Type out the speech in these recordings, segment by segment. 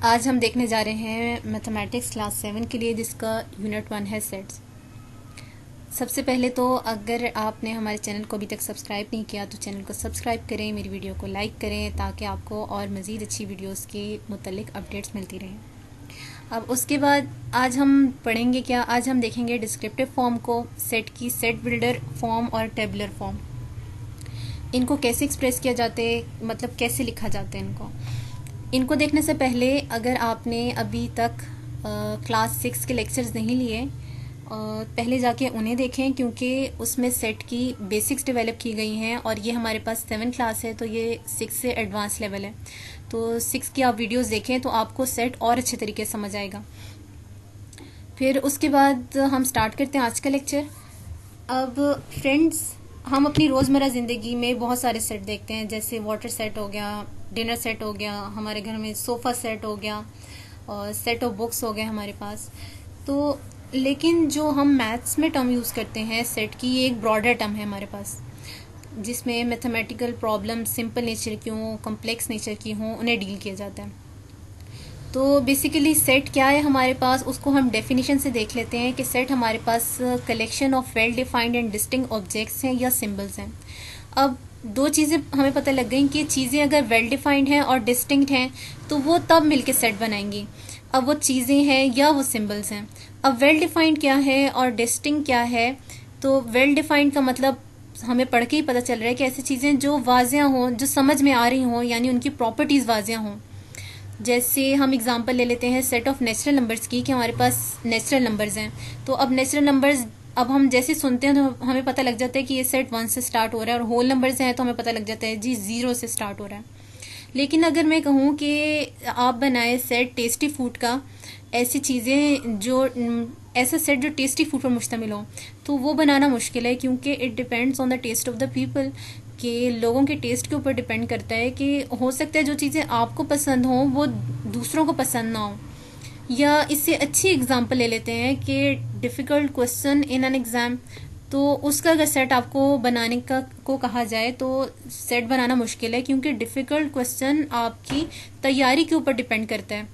आज हम देखने जा रहे हैं मैथमेटिक्स क्लास 7 के लिए, जिसका यूनिट 1 है सेट्स। सबसे पहले तो अगर आपने हमारे चैनल को अभी तक सब्सक्राइब नहीं किया तो चैनल को सब्सक्राइब करें, मेरी वीडियो को लाइक करें ताकि आपको और मज़ीद अच्छी वीडियोस के मुतल्लिक अपडेट्स मिलती रहें। अब उसके बाद आज हम पढ़ेंगे क्या, आज हम देखेंगे डिस्क्रिप्टिव फॉर्म को, सेट की सेट बिल्डर फॉर्म और टेबुलर फॉर्म, इनको कैसे एक्सप्रेस किया जाते, मतलब कैसे लिखा जाता है इनको देखने से पहले अगर आपने अभी तक क्लास 6 के लेक्चर्स नहीं लिए, पहले जाके उन्हें देखें क्योंकि उसमें सेट की बेसिक्स डेवलप की गई हैं और ये हमारे पास 7 क्लास है तो ये 6 से एडवांस लेवल है। तो 6 की आप वीडियोस देखें तो आपको सेट और अच्छे तरीके से समझ आएगा। फिर उसके बाद हम स्टार्ट करते हैं आज का लेक्चर। अब फ्रेंड्स, हम अपनी रोज़मर्रा ज़िंदगी में बहुत सारे सेट देखते हैं, जैसे वाटर सेट हो गया, डिनर सेट हो गया, हमारे घर में सोफ़ा सेट हो गया और सेट ऑफ बुक्स हो गए हमारे पास। तो लेकिन जो हम मैथ्स में टर्म यूज़ करते हैं सेट की, ये एक ब्रॉडर टर्म है हमारे पास, जिसमें मैथमेटिकल प्रॉब्लम सिंपल नेचर की हों, कॉम्प्लेक्स नेचर की हों, उन्हें डील किया जाता है। तो बेसिकली सेट क्या है हमारे पास, उसको हम डेफिनेशन से देख लेते हैं कि सेट हमारे पास collection of well defined and distinct objects हैं या सिंबल्स हैं। अब दो चीज़ें हमें पता लग गई कि चीज़ें अगर वेल डिफाइंड हैं और डिस्टिंक्ट हैं तो वो तब मिलके सेट बनाएंगी। अब वो चीज़ें हैं या वो सिंबल्स हैं। अब वेल डिफाइंड क्या है और डिस्टिंक्ट क्या है, तो वेल डिफाइंड का मतलब हमें पढ़ के ही पता चल रहा है कि ऐसी चीज़ें जो वाज़िया हों, जो समझ में आ रही हों, यानी उनकी प्रॉपर्टीज़ वाज़िया हों। जैसे हम एग्जांपल ले लेते हैं सेट ऑफ नेचुरल नंबर्स की, कि हमारे पास नेचुरल नंबर्स हैं। तो अब नेचुरल नंबर्स अब हम जैसे सुनते हैं तो हमें पता लग जाता है कि ये सेट 1 से स्टार्ट हो रहा है, और होल नंबर्स हैं तो हमें पता लग जाता है जी 0 से स्टार्ट हो रहा है। लेकिन अगर मैं कहूँ कि आप बनाए सेट टेस्टी फूड का, ऐसी चीज़ें जो ऐसा सेट जो टेस्टी फूड पर मुश्तमिल हो, तो वो बनाना मुश्किल है, क्योंकि it depends on the taste of the people, कि लोगों के टेस्ट के ऊपर डिपेंड करता है कि हो सकता है जो चीज़ें आपको पसंद हों वो दूसरों को पसंद ना हो। या इससे अच्छी एग्जांपल ले लेते हैं कि difficult question in an exam, तो उसका अगर सेट आपको बनाने का को कहा जाए तो सेट बनाना मुश्किल है, क्योंकि डिफ़िकल्ट क्वेश्चन आपकी तैयारी के ऊपर डिपेंड करता है।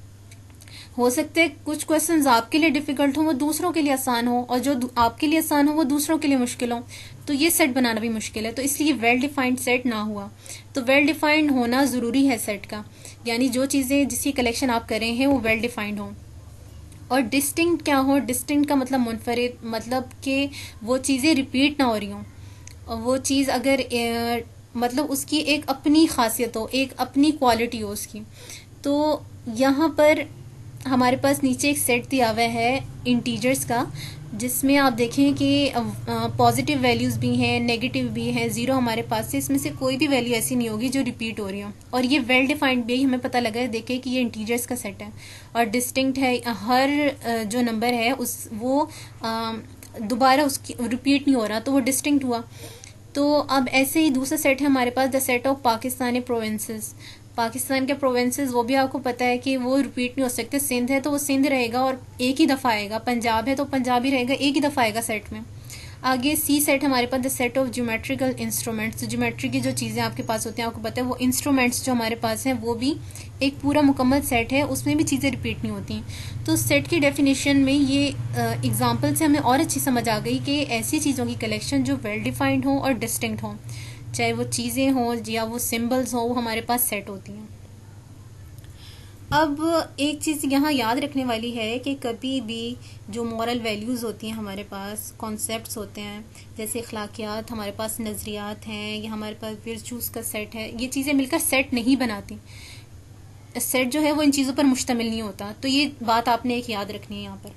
हो सकता है कुछ क्वेश्चंस आपके लिए डिफिकल्ट हो, वो दूसरों के लिए आसान हो, और जो आपके लिए आसान हो वो दूसरों के लिए मुश्किल हो, तो ये सेट बनाना भी मुश्किल है। तो इसलिए वेल डिफाइंड सेट ना हुआ। तो वेल डिफाइंड होना ज़रूरी है सेट का, यानी जो चीज़ें जिसकी कलेक्शन आप कर रहे हैं वो वेल डिफाइंड हो। और डिस्टिंक्ट क्या हो, डिस्टिंक्ट का मतलब मुनफरिद, मतलब कि वो चीज़ें रिपीट ना हो रही हों, और वो चीज़ अगर मतलब उसकी एक अपनी खासियत हो, एक अपनी क्वालिटी हो उसकी। तो यहाँ पर हमारे पास नीचे एक सेट दिया हुआ है इंटीजर्स का, जिसमें आप देखें कि पॉजिटिव वैल्यूज़ भी हैं, नेगेटिव भी हैं, ज़ीरो हमारे पास है। इसमें से कोई भी वैल्यू ऐसी नहीं होगी जो रिपीट हो रही हो, और ये वेल डिफाइंड भी हमें पता लगा है, देखें कि ये इंटीजर्स का सेट है और डिस्टिंक्ट है। हर जो नंबर है उस वो दोबारा उसकी रिपीट नहीं हो रहा, तो वो डिस्टिंक्ट हुआ। तो अब ऐसे ही दूसरा सेट है हमारे पास, the set of Pakistani provinces. Pakistan के प्रोविंसेस वो भी आपको पता है कि वो रिपीट नहीं हो सकते। सिंध है तो वो सिंध रहेगा और एक ही दफ़ा आएगा, पंजाब है तो पंजाब ही रहेगा, एक ही दफ़ा आएगा सेट में। आगे सी सेट हमारे पास, the set of geometrical instruments. Geometry की जो चीज़ें आपके पास होती हैं आपको पता है, वो इंस्ट्रूमेंट्स जो हमारे पास हैं वो भी एक पूरा मुकम्मल सेट है, उसमें भी चीज़ें रिपीट नहीं होती। तो सेट की डेफिनेशन में ये एग्जांपल से हमें और अच्छी समझ आ गई कि ऐसी चीज़ों की कलेक्शन जो वेल डिफाइंड हो और डिस्टिंक्ट हो, चाहे वो चीज़ें हों या वो सिंबल्स हों, वो हमारे पास सेट होती हैं। अब एक चीज़ यहाँ याद रखने वाली है कि कभी भी जो मॉरल वैल्यूज़ होती हैं हमारे पास, कॉन्सेप्ट्स होते हैं, जैसे अखलाकियात, हमारे पास नज़रियात हैं, या हमारे पास वर्चूज़ का सेट है, ये चीज़ें मिलकर सेट नहीं बनाती। सेट जो है वो इन चीज़ों पर मुश्तमिल नहीं होता। तो ये बात आपने एक याद रखनी है यहाँ पर।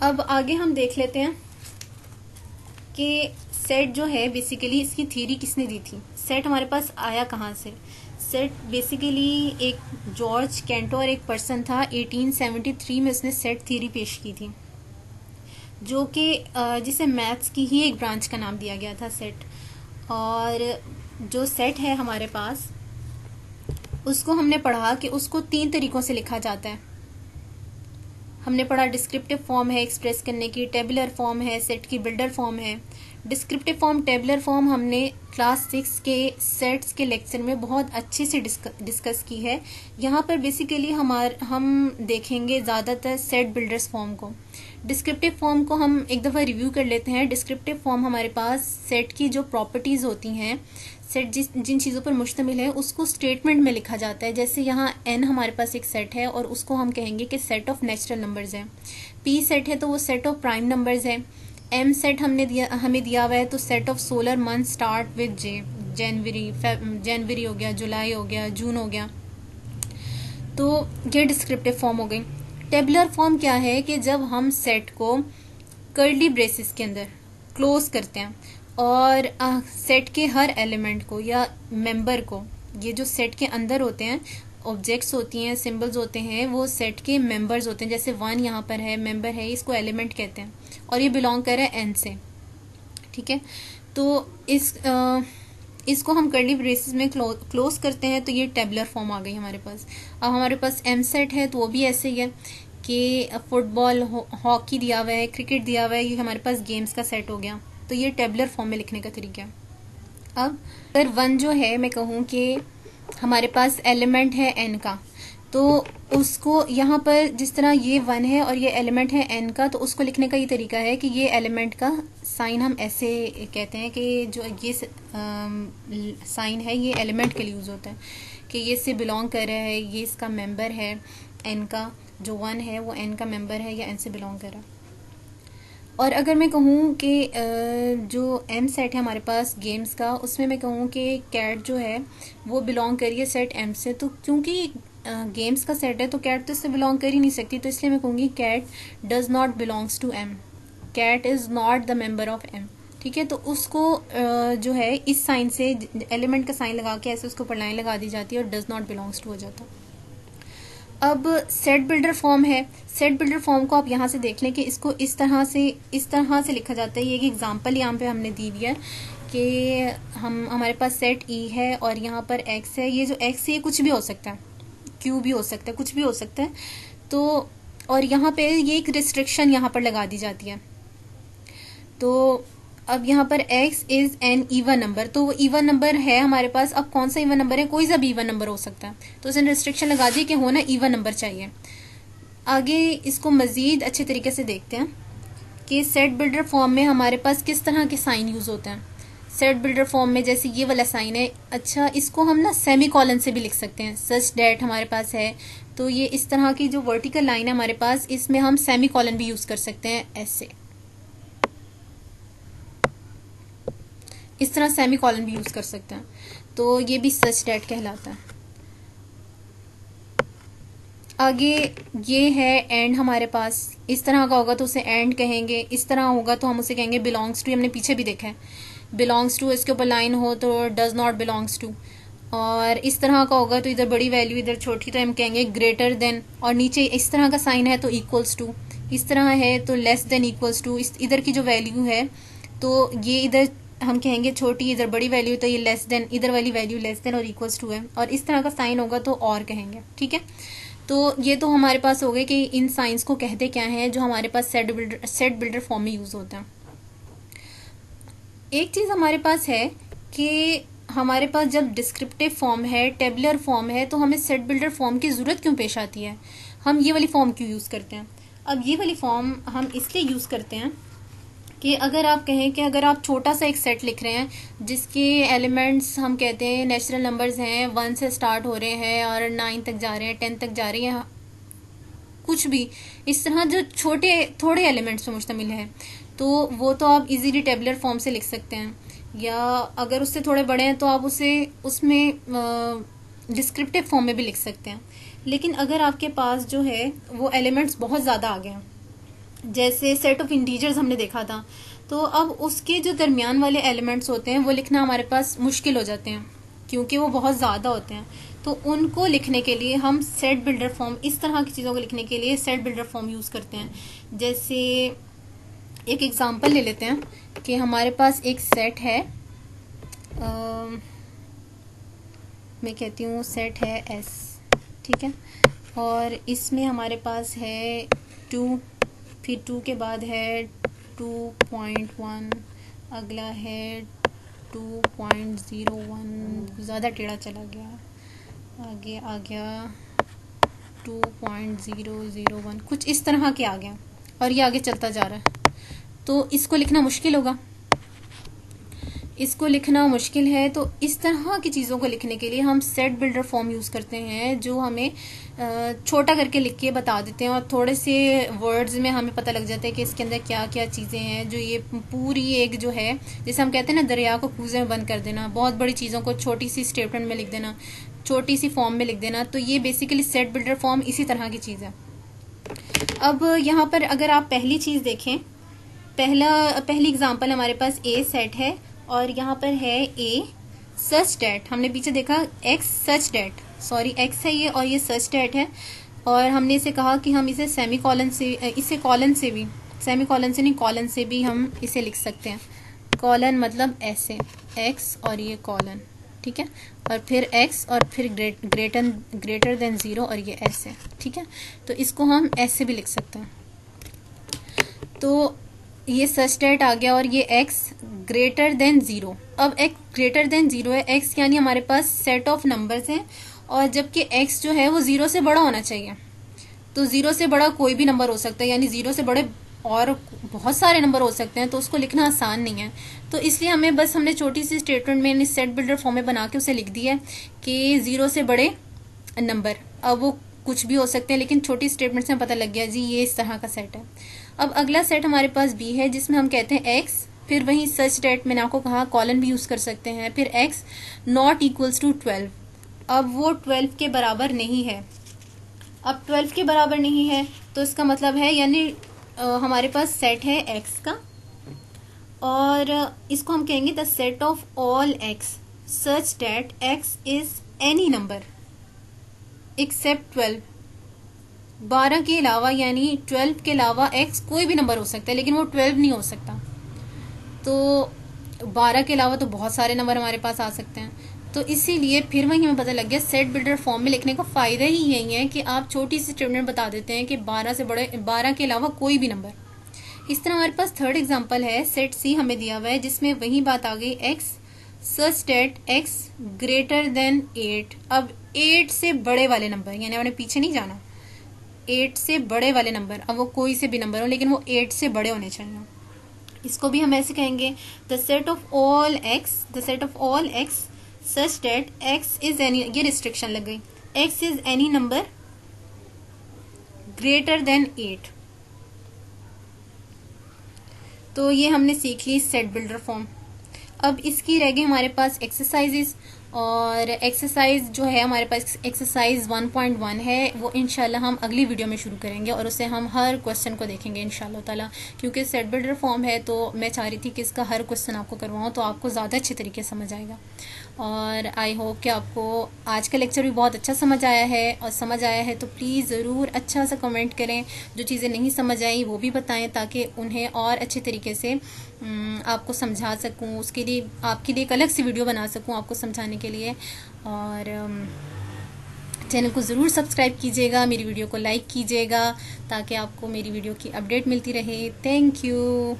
अब आगे हम देख लेते हैं कि सेट जो है बेसिकली इसकी थ्योरी किसने दी थी, सेट हमारे पास आया कहाँ से। सेट बेसिकली एक जॉर्ज कैंटोर एक पर्सन था, 1873 में उसने सेट थ्योरी पेश की थी, जो कि जिसे मैथ्स की ही एक ब्रांच का नाम दिया गया था सेट। और जो सेट है हमारे पास, उसको हमने पढ़ा कि उसको 3 तरीक़ों से लिखा जाता है। हमने पढ़ा डिस्क्रिप्टिव फॉर्म है एक्सप्रेस करने की, टेबुलर फॉर्म है, सेट की बिल्डर फॉर्म है। डिस्क्रिप्टिव फॉर्म, टेबुलर फॉर्म हमने क्लास 6 के सेट्स के लेक्चर में बहुत अच्छे से डिस्कस की है। यहाँ पर बेसिकली हम देखेंगे ज़्यादातर सेट बिल्डर्स फॉर्म को। डिस्क्रिप्टिव फॉर्म को हम एक दफ़ा रिव्यू कर लेते हैं। डिस्क्रिप्टिव फॉर्म हमारे पास सेट की जो प्रॉपर्टीज़ होती हैं, सेट जिन चीज़ों पर मुश्तमिल है उसको स्टेटमेंट में लिखा जाता है। जैसे यहाँ n हमारे पास एक सेट है और उसको हम कहेंगे कि सेट ऑफ नेचुरल नंबर्स है। p सेट है तो वो सेट ऑफ प्राइम नंबर्स है। m सेट हमें दिया हुआ है तो set of solar month start with j, जनवरी हो गया, जुलाई हो गया, जून हो गया। तो ये डिस्क्रिप्टिव फॉर्म हो गई। टेबुलर फॉर्म क्या है कि जब हम सेट को कर्ली ब्रेसेस के अंदर क्लोज करते हैं और सेट के हर एलिमेंट को या मेंबर को, ये जो सेट के अंदर होते हैं ऑब्जेक्ट्स होती हैं, सिंबल्स होते हैं, वो सेट के मेंबर्स होते हैं। जैसे 1 यहाँ पर है, मेंबर है, इसको एलिमेंट कहते हैं और ये बिलोंग कर रहा है n से, ठीक है। तो इसको हम कर्ली ब्रेसेस में क्लोज करते हैं तो ये टेबुलर फॉर्म आ गई हमारे पास। अब हमारे पास m सेट है तो वो भी ऐसे ही है कि फुटबॉल, हॉकी दिया हुआ है, क्रिकेट दिया हुआ है, ये हमारे पास गेम्स का सेट हो गया। तो ये टेबुलर फॉर्म में लिखने का तरीका है। अब अगर 1 जो है, मैं कहूँ कि हमारे पास एलिमेंट है n का, तो उसको यहाँ पर जिस तरह ये 1 है और ये एलिमेंट है n का, तो उसको लिखने का ये तरीका है कि ये एलिमेंट का साइन हम ऐसे कहते हैं कि जो ये साइन है ये एलिमेंट के लिए यूज़ होता है कि ये इससे बिलोंग कर रहा है, ये इसका मेंबर है n का, जो 1 है वो n का मेंबर है या n से बिलोंग कर रहा है। और अगर मैं कहूँ कि जो m सेट है हमारे पास गेम्स का, उसमें मैं कहूँ कि कैट जो है वो बिलोंग करिए सेट m से, तो क्योंकि गेम्स का सेट है तो कैट तो इससे बिलोंग कर ही नहीं सकती, तो इसलिए मैं कहूँगी cat does not belongs to m, cat is not the member of m, ठीक है। तो उसको जो है इस साइन से, एलिमेंट का साइन लगा के ऐसे उसको ऊपर लाइन लगा दी जाती है और डज नॉट बिलोंग्स टू हो जाता है। अब सेट बिल्डर फॉर्म है। सेट बिल्डर फॉर्म को आप यहाँ से देख लें कि इसको इस तरह से लिखा जाता है। ये एक एग्जांपल यहाँ पे हमने दी हुई है कि हमारे पास सेट ई है और यहाँ पर एक्स है। ये जो एक्स है ये कुछ भी हो सकता है, क्यू भी हो सकता है, कुछ भी हो सकता है। तो और यहाँ पे ये एक रिस्ट्रिक्शन यहाँ पर लगा दी जाती है। तो अब यहाँ पर x is an even number, तो वो इवन नंबर है हमारे पास। अब कौन सा इवन नंबर है? कोई सा भी इवन नंबर हो सकता है, तो उसने रिस्ट्रिक्शन लगा दी कि होना इवन नंबर चाहिए। आगे इसको मज़ीद अच्छे तरीके से देखते हैं कि सेट बिल्डर फॉर्म में हमारे पास किस तरह के साइन यूज़ होते हैं। सेट बिल्डर फॉर्म में जैसे ये वाला साइन है, अच्छा इसको हम ना सेमी कॉलन से भी लिख सकते हैं। सच डैट हमारे पास है, तो ये इस तरह की जो वर्टिकल लाइन है हमारे पास, इसमें हम सेमी कॉलन भी यूज़ कर सकते हैं ऐसे, इस तरह सेमी कॉलन भी यूज़ कर सकते हैं। तो ये भी सच डैट कहलाता है। आगे ये है एंड हमारे पास, इस तरह का होगा तो उसे एंड कहेंगे, इस तरह होगा तो हम उसे कहेंगे बिलोंग्स टू। हमने पीछे भी देखा है बिलोंग्स टू, इसके ऊपर लाइन हो तो डज नॉट बिलोंग्स टू। और इस तरह का होगा तो इधर बड़ी वैल्यू इधर छोटी, तो हम कहेंगे ग्रेटर देन। और नीचे इस तरह का साइन है तो इक्वल्स टू, इस तरह है तो लेस देन इक्वल्स टू। इधर की जो वैल्यू है तो ये इधर हम कहेंगे छोटी, इधर बड़ी वैल्यू तो ये लेस देन, इधर वाली वैल्यू लेस देन और इक्वल्स टू है। और इस तरह का साइन होगा तो और कहेंगे, ठीक है। तो ये तो हमारे पास हो गए कि इन साइंस को कहते क्या हैं जो हमारे पास सेट बिल्डर फॉर्म में यूज़ होता है। एक चीज़ हमारे पास है कि हमारे पास जब डिस्क्रिप्टिव फॉर्म है, टेबुलर फॉर्म है, तो हमें सेट बिल्डर फॉर्म की ज़रूरत क्यों पेश आती है? हम ये वाली फॉर्म क्यों यूज़ करते हैं? अब ये वाली फॉर्म हम इसलिए यूज़ करते हैं कि अगर आप कहें कि अगर आप छोटा सा एक सेट लिख रहे हैं जिसके एलिमेंट्स हम कहते हैं नेचुरल नंबर्स हैं, 1 से स्टार्ट हो रहे हैं और 9 तक जा रहे हैं, 10 तक जा रहे हैं, कुछ भी इस तरह जो थोड़े एलिमेंट्स पर मुश्तमिल है, तो वो तो आप इजीली टेबुलर फॉर्म से लिख सकते हैं। या अगर उससे थोड़े बड़े हैं तो आप उसे उसमें डिस्क्रिप्टिव फॉर्म में भी लिख सकते हैं। लेकिन अगर आपके पास जो है वो एलिमेंट्स बहुत ज़्यादा आ गए हैं, जैसे सेट ऑफ इंटीजर्स हमने देखा था, तो अब उसके जो दरमियान वाले एलिमेंट्स होते हैं वो लिखना हमारे पास मुश्किल हो जाते हैं क्योंकि वो बहुत ज़्यादा होते हैं। तो उनको लिखने के लिए हम सेट बिल्डर फॉर्म, इस तरह की चीज़ों को लिखने के लिए सेट बिल्डर फॉर्म यूज़ करते हैं। जैसे एक एग्जांपल ले लेते हैं कि हमारे पास एक सेट है, मैं कहती हूँ सेट है S, ठीक है, और इसमें हमारे पास है 2, फिर 2 के बाद है 2.1, अगला है 2.01, ज़्यादा टेढ़ा चला गया, आगे आ गया 2.001, कुछ इस तरह के आ गया और ये आगे चलता जा रहा है। तो इसको लिखना मुश्किल होगा, इसको लिखना मुश्किल है। तो इस तरह की चीज़ों को लिखने के लिए हम सेट बिल्डर फॉर्म यूज़ करते हैं, जो हमें छोटा करके लिख के बता देते हैं और थोड़े से वर्ड्स में हमें पता लग जाता है कि इसके अंदर क्या क्या चीज़ें हैं। जो ये पूरी एक जो है, जैसे हम कहते हैं ना दरिया को कूजे में बंद कर देना, बहुत बड़ी चीज़ों को छोटी सी स्टेटमेंट में लिख देना, छोटी सी फॉर्म में लिख देना, तो ये बेसिकली सेट बिल्डर फॉर्म इसी तरह की चीज़ है। अब यहाँ पर अगर आप पहली चीज़ देखें, पहली एग्जांपल हमारे पास ए सेट है और यहाँ पर है ए सच डेट, हमने पीछे देखा एक्स सच डेट, सॉरी एक्स है ये और ये सच डेट है, और हमने इसे कहा कि हम इसे सेमी कॉलन से, इसे कॉलन से भी, सेमी कॉलन से नहीं कॉलन से भी हम इसे लिख सकते हैं। कॉलन मतलब ऐसे एक्स और ये कॉलन, ठीक है, और फिर एक्स और फिर ग्रेटर देन 0 और ये ऐसे, ठीक है। तो इसको हम ऐसे भी लिख सकते हैं। तो ये सच डेट आ गया और ये x ग्रेटर देन 0। अब x ग्रेटर देन 0 है, x यानी हमारे पास सेट ऑफ नंबर्स हैं और जबकि x जो है वो 0 से बड़ा होना चाहिए। तो 0 से बड़ा कोई भी नंबर हो सकता है, यानी 0 से बड़े और बहुत सारे नंबर हो सकते हैं, तो उसको लिखना आसान नहीं है। तो इसलिए हमने छोटी सी स्टेटमेंट में सेट बिल्डर फॉर्म में बना के उसे लिख दिया है कि 0 से बड़े नंबर, अब वो कुछ भी हो सकते हैं, लेकिन छोटी स्टेटमेंट से पता लग गया जी ये इस तरह का सेट है। अब अगला सेट हमारे पास बी है, जिसमें हम कहते हैं x, फिर वही सच डेट मैंने आपको कहा कॉलन भी यूज़ कर सकते हैं, फिर x नॉट इक्वल्स टू 12। अब वो 12 के बराबर नहीं है, अब 12 के बराबर नहीं है तो इसका मतलब है यानी हमारे पास सेट है x का और इसको हम कहेंगे the set of all x such that x is any number except 12। 12 के अलावा यानी 12 के अलावा x कोई भी नंबर हो सकता है, लेकिन वो 12 नहीं हो सकता। तो 12 के अलावा तो बहुत सारे नंबर हमारे पास आ सकते हैं। तो इसीलिए फिर वही हमें पता लग गया सेट बिल्डर फॉर्म में लिखने का फ़ायदा ही यही है कि आप छोटी सी स्टेटमेंट बता देते हैं कि 12 के अलावा कोई भी नंबर। इस तरह हमारे पास थर्ड एग्जाम्पल है, सेट सी हमें दिया हुआ है, जिसमें वही बात आ गई x such that x greater than 8। अब 8 से बड़े वाले नंबर, यानी हमने पीछे नहीं जाना, 8 से बड़े वाले नंबर, अब वो कोई से भी नंबर हो लेकिन वो 8 से बड़े होने चाहिए। इसको भी हम ऐसे कहेंगे the set of all x such that x is any, ये रिस्ट्रिक्शन लग गई, x is any number greater than 8। तो ये हमने सीख ली सेट बिल्डर फॉर्म। अब इसकी रह गई हमारे पास एक्सरसाइजेस, और एक्सरसाइज जो है हमारे पास एक्सरसाइज 1.1 है, वो इंशाल्लाह हम अगली वीडियो में शुरू करेंगे और उसे हम हर क्वेश्चन को देखेंगे इंशाल्लाह ताला। क्योंकि सेट बिल्डर फॉर्म है तो मैं चाह रही थी कि इसका हर क्वेश्चन आपको करवाऊँ तो आपको ज़्यादा अच्छे तरीके से समझ आएगा। और आई होप कि आपको आज का लेक्चर भी बहुत अच्छा समझ आया है, और समझ आया है तो प्लीज़ ज़रूर अच्छा सा कमेंट करें। जो चीज़ें नहीं समझ आई वो भी बताएं ताकि उन्हें और अच्छे तरीके से आपको समझा सकूं, उसके लिए आपके लिए एक अलग सी वीडियो बना सकूं आपको समझाने के लिए। और चैनल को ज़रूर सब्सक्राइब कीजिएगा, मेरी वीडियो को लाइक कीजिएगा ताकि आपको मेरी वीडियो की अपडेट मिलती रहे। Thank you.